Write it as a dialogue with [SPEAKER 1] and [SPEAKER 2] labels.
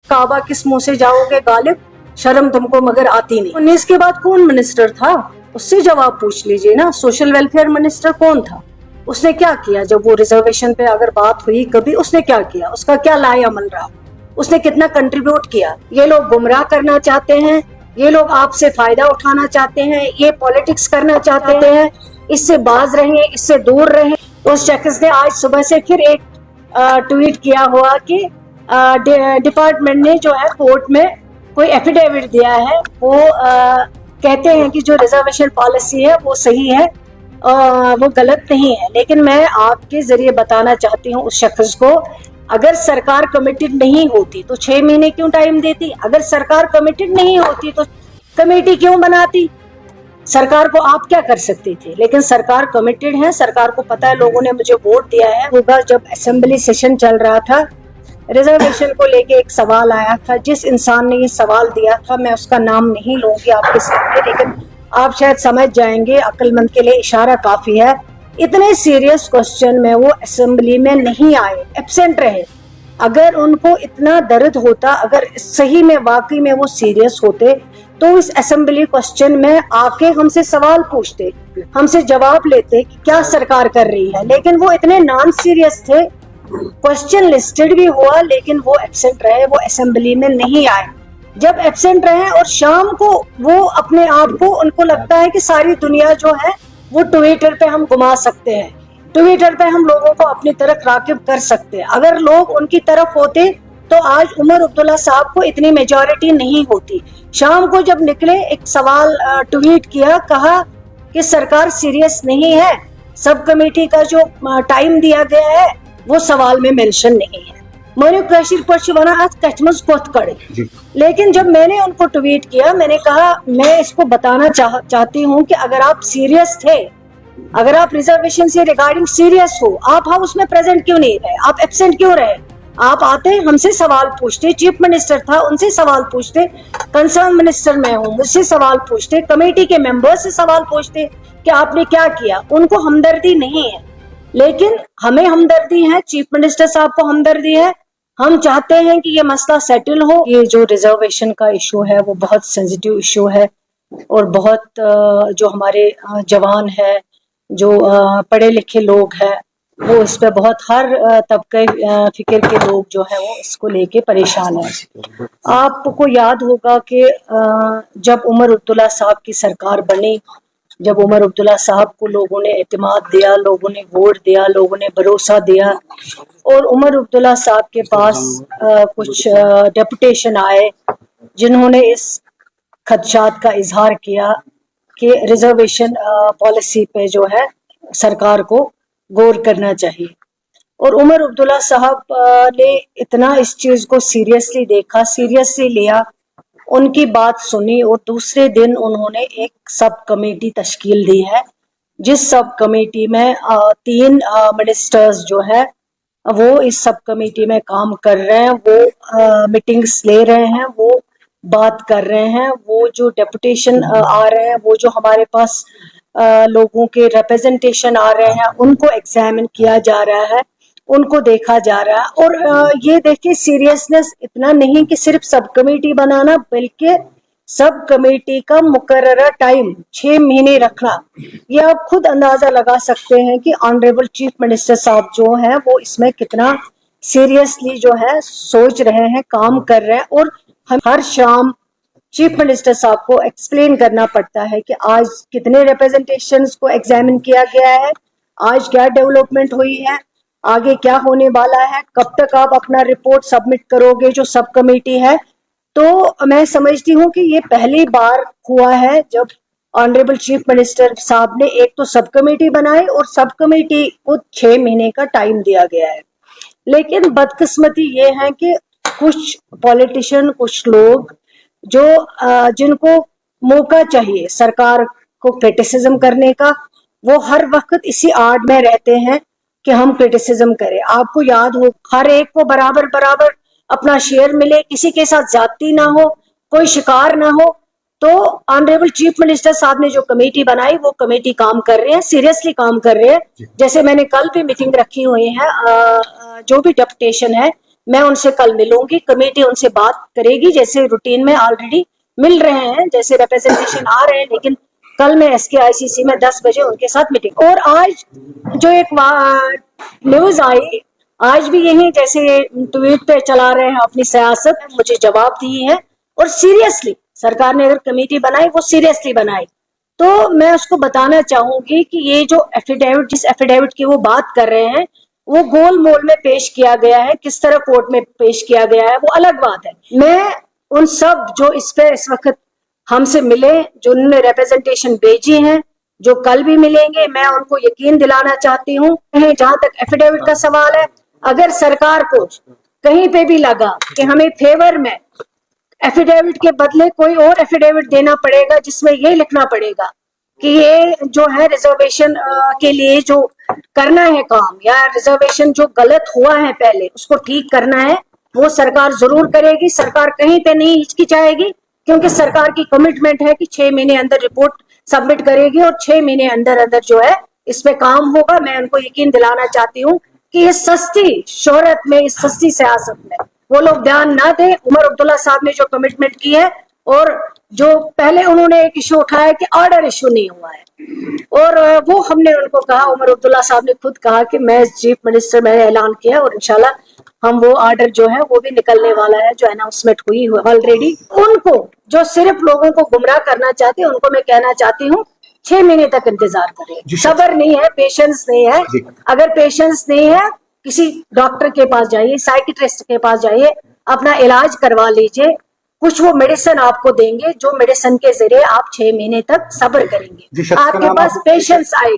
[SPEAKER 1] काबा किस मुंह से जाओगे गालिब, शर्म तुमको मगर आती नहीं। 19 के बाद कौन मिनिस्टर था, उससे जवाब पूछ लीजिए ना। सोशल वेलफेयर मिनिस्टर कौन था, उसने क्या किया? जब वो रिजर्वेशन पे अगर बात हुई कभी, उसने क्या किया? उसका क्या लाए अमल रहा? उसने कितना कंट्रीब्यूट किया? ये लोग गुमराह करना चाहते हैं, ये लोग आपसे फायदा उठाना चाहते हैं, ये पॉलिटिक्स करना चाहते हैं। इससे बाज रहें, इससे दूर रहें। उस शख्स ने आज सुबह से फिर एक ट्वीट किया हुआ कि डिपार्टमेंट ने जो है कोर्ट में कोई एफिडेविट दिया है, वो कहते हैं कि जो रिजर्वेशन पॉलिसी है वो सही है, वो गलत नहीं है। लेकिन मैं आपके जरिए बताना चाहती हूँ उस शख्स को, अगर सरकार कमिटेड नहीं होती तो 6 महीने क्यों टाइम देती? अगर सरकार कमिटेड नहीं होती तो कमेटी क्यों बनाती? सरकार को आप क्या कर सकते थे? लेकिन सरकार कमिटेड है, सरकार को पता है लोगों ने मुझे वोट दिया है। होगा जब असेंबली सेशन चल रहा था, रिजर्वेशन को लेके एक सवाल आया था, जिस इंसान ने ये सवाल दिया था मैं उसका नाम नहीं लूंगी आपके सामने, लेकिन आप शायद समझ जाएंगे, अक्लमंद के लिए इशारा काफी है। इतने सीरियस क्वेश्चन में वो असेंबली में नहीं आए, एब्सेंट रहे। अगर उनको इतना दर्द होता, अगर सही में वाकई में वो सीरियस होते तो इस असेंबली क्वेश्चन में आके हमसे सवाल पूछते, हमसे जवाब लेते कि क्या सरकार कर रही है। लेकिन वो इतने नॉन सीरियस थे, क्वेश्चन लिस्टेड भी हुआ लेकिन वो एब्सेंट रहे, वो असेंबली में नहीं आए। जब एब्सेंट रहे और शाम को वो अपने आप को, उनको लगता है कि सारी दुनिया जो है वो ट्विटर पे हम घुमा सकते हैं, ट्विटर पे हम लोगों को अपनी तरफ राकिब कर सकते हैं। अगर लोग उनकी तरफ होते तो आज उमर अब्दुल्ला साहब को इतनी मेजॉरिटी नहीं होती। शाम को जब निकले, एक सवाल ट्वीट किया, कहा कि सरकार सीरियस नहीं है, सब कमेटी का जो टाइम दिया गया है वो सवाल में मेंशन नहीं है। मैंने कशिर पर बना आज कचमस कोत करे। लेकिन जब मैंने उनको ट्वीट किया, मैंने कहा मैं इसको बताना चाहती हूँ कि अगर आप सीरियस थे, अगर आप रिजर्वेशन से रिगार्डिंग सीरियस हो, आप हाउस में प्रेजेंट क्यों नहीं रहे? आप एब्सेंट क्यों रहे? आप आते, हमसे सवाल पूछते, चीफ मिनिस्टर था उनसे सवाल पूछते, कंसर्न मिनिस्टर मैं हूँ मुझसे सवाल पूछते, कमेटी के मेंबर्स से सवाल पूछते कि आपने क्या किया। उनको हमदर्दी नहीं है, लेकिन हमें हमदर्दी है, चीफ मिनिस्टर साहब को हमदर्दी है। हम चाहते हैं कि ये मसला सेटल हो। ये जो रिजर्वेशन का इशू है वो बहुत सेंसिटिव इशू है और बहुत जो हमारे जवान है, जो पढ़े लिखे लोग हैं, वो इस पे बहुत, हर तबके फिक्र के लोग जो है वो इसको लेके परेशान है। आपको याद होगा कि जब उमर अब्दुल्ला साहब की सरकार बनी, जब उमर अब्दुल्ला साहब को लोगों ने एतमाद दिया, लोगों ने वोट दिया, लोगों ने भरोसा दिया, और उमर अब्दुल्ला साहब के पास कुछ डेपुटेशन आए जिन्होंने इस खदशात का इजहार किया कि रिजर्वेशन पॉलिसी पे जो है सरकार को गौर करना चाहिए। और उमर अब्दुल्ला साहब ने इतना इस चीज को सीरियसली देखा, सीरियसली लिया, उनकी बात सुनी, और दूसरे दिन उन्होंने एक सब कमेटी तश्कील दी है, जिस सब कमेटी में 3 मिनिस्टर्स जो है वो इस सब कमेटी में काम कर रहे हैं, वो मीटिंग्स ले रहे हैं, वो बात कर रहे हैं, वो जो डेपुटेशन आ रहे हैं, वो जो हमारे पास लोगों के रिप्रेजेंटेशन आ रहे हैं, उनको एग्जामिन किया जा रहा है, उनको देखा जा रहा है। और ये देखिए सीरियसनेस इतना नहीं कि सिर्फ सब कमेटी बनाना, बल्कि सब कमेटी का मुकर्ररा टाइम 6 महीने रखना। ये आप खुद अंदाजा लगा सकते हैं कि ऑनरेबल चीफ मिनिस्टर साहब जो हैं वो इसमें कितना सीरियसली जो है सोच रहे हैं, काम कर रहे हैं। और हम हर शाम चीफ मिनिस्टर साहब को एक्सप्लेन करना पड़ता है कि आज कितने रिप्रेजेंटेशंस को एग्जामिन किया गया है, आज क्या डेवलपमेंट हुई है, आगे क्या होने वाला है, कब तक आप अपना रिपोर्ट सबमिट करोगे जो सब कमेटी है। तो मैं समझती हूँ कि ये पहली बार हुआ है जब ऑनरेबल चीफ मिनिस्टर साहब ने एक तो सब कमेटी बनाई और सब कमेटी को 6 महीने का टाइम दिया गया है। लेकिन बदकिस्मती ये है कि कुछ पॉलिटिशियन, कुछ लोग जो जिनको मौका चाहिए सरकार को क्रिटिसिज्म करने का, वो हर वक्त इसी आड़ में रहते हैं कि हम क्रिटिसिज्म करें। आपको याद हो, हर एक को बराबर बराबर अपना शेयर मिले, किसी के साथ जाती ना हो, कोई शिकार ना हो। तो ऑनरेबल चीफ मिनिस्टर साहब ने जो कमेटी बनाई, वो कमेटी काम कर रहे हैं, सीरियसली काम कर रहे हैं। जैसे मैंने कल भी मीटिंग रखी हुई है, जो भी डेपुटेशन है मैं उनसे कल मिलूंगी, कमेटी उनसे बात करेगी, जैसे रूटीन में ऑलरेडी मिल रहे हैं, जैसे रिप्रेजेंटेशन आ रहे हैं, लेकिन कल मैं SKICC में 10 बजे उनके साथ मीटिंग। और आज जो एक न्यूज आई, आज भी यही जैसे ट्वीट पे चला रहे हैं अपनी सियासत, मुझे जवाब दिए हैं। और सीरियसली सरकार ने अगर कमेटी बनाई, वो सीरियसली बनाई, तो मैं उसको बताना चाहूंगी कि ये जो एफिडेविट, जिस एफिडेविट की वो बात कर रहे हैं, वो गोल मोल में पेश किया गया है, किस तरह कोर्ट में पेश किया गया है वो अलग बात है। मैं उन सब जो इस पे इस वक्त हमसे मिले, जो उन्होंने रिप्रेजेंटेशन भेजी हैं, जो कल भी मिलेंगे, मैं उनको यकीन दिलाना चाहती हूँ। जहां तक एफिडेविट का सवाल है, अगर सरकार को कहीं पे भी लगा कि हमें फेवर में एफिडेविट के बदले कोई और एफिडेविट देना पड़ेगा, जिसमें ये लिखना पड़ेगा कि ये जो है रिजर्वेशन के लिए जो करना है काम, या रिजर्वेशन जो गलत हुआ है पहले उसको ठीक करना है, वो सरकार जरूर करेगी। सरकार कहीं पे नहीं हिचकिचाएगी, क्योंकि सरकार की कमिटमेंट है कि 6 महीने अंदर रिपोर्ट सबमिट करेगी और 6 महीने अंदर अंदर जो है इस पे काम होगा। मैं उनको यकीन दिलाना चाहती हूँ कि इस सस्ती शोहरत में, इस सस्ती सियासत में वो लोग ध्यान ना दें। उमर अब्दुल्ला साहब ने जो कमिटमेंट की है, और जो पहले उन्होंने एक इशू उठाया कि ऑर्डर इशू नहीं हुआ है, और वो हमने उनको कहा, उमर अब्दुल्ला साहब ने खुद कहा कि मैं चीफ मिनिस्टर, मैंने ऐलान किया और इंशाल्लाह हम वो ऑर्डर जो है वो भी निकलने वाला है, जो अनाउंसमेंट हुई ऑलरेडी। उनको जो सिर्फ लोगों को गुमराह करना चाहते हैं, उनको मैं कहना चाहती हूँ 6 महीने तक इंतजार करें। सब्र नहीं है, पेशेंस नहीं है। अगर पेशेंस नहीं है, किसी डॉक्टर के पास जाइए, साइकियाट्रिस्ट के पास जाइए, अपना इलाज करवा लीजिए। कुछ वो मेडिसिन आपको देंगे, जो मेडिसिन के जरिए आप 6 महीने तक सब्र करेंगे, आपके पास पेशेंस आएगी।